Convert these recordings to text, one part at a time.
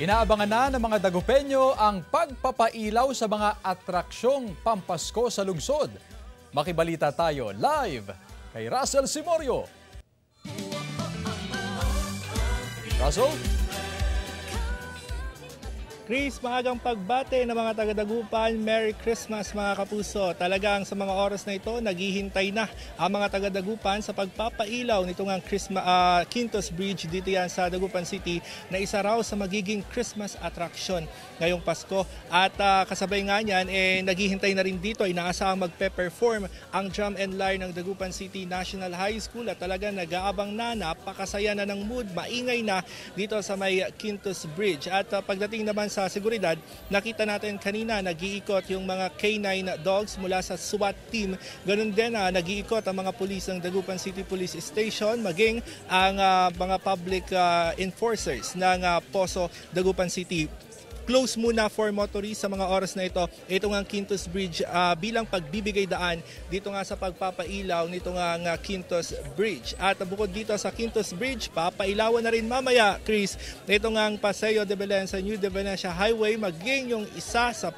Inaabangan na ng mga Dagupeño ang pagpapailaw sa mga atraksyong pampasko sa lungsod. Makibalita tayo live kay Russell Simorio. Russell? Chris, maagang pagbate ng mga taga-Dagupan. Merry Christmas mga kapuso. Talagang sa mga oras na ito, naghihintay na ang mga taga-Dagupan sa pagpapailaw nitong Quintos Bridge dito yan sa Dagupan City na isa raw sa magiging Christmas attraction ngayong Pasko. At kasabay nga niyan, naghihintay na rin dito, inaasahang magpe-perform ang drum and lyre ng Dagupan City National High School at talagang nag-aabang na, napakasaya na ng mood, maingay na dito sa may Quintos Bridge. At pagdating naman sa seguridad, nakita natin kanina nag-iikot yung mga K9 dogs mula sa SWAT team. Ganun din nag-iikot ang mga pulis ng Dagupan City Police Station, maging ang mga public enforcers ng Poso, Dagupan City. Close muna for motorists sa mga oras na ito. Ito nga ang Quintos Bridge bilang pagbibigay daan dito nga sa pagpapailaw nito nga ang Quintos Bridge. At bukod dito sa Quintos Bridge, papailawan na rin mamaya, Chris, ito nga ang Paseo de Belen sa New de Venecia Highway, maging yung isa sa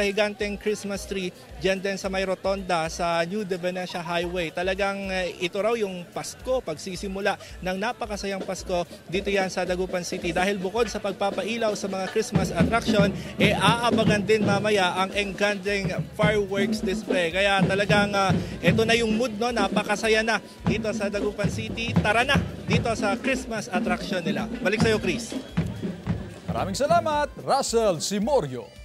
higanteng Christmas tree diyan din sa may rotonda sa New de Venecia Highway. Talagang ito raw yung Pasko, pagsisimula ng napakasayang Pasko dito yan sa Dagupan City. Dahil bukod sa pagpapailaw sa mga Christmas attraction, aabangan din mamaya ang engaging fireworks display. Kaya talagang ito na yung mood, no? Napakasaya na dito sa Dagupan City. Tara na dito sa Christmas attraction nila. Balik sa'yo, Chris. Maraming salamat, Russell Simorio.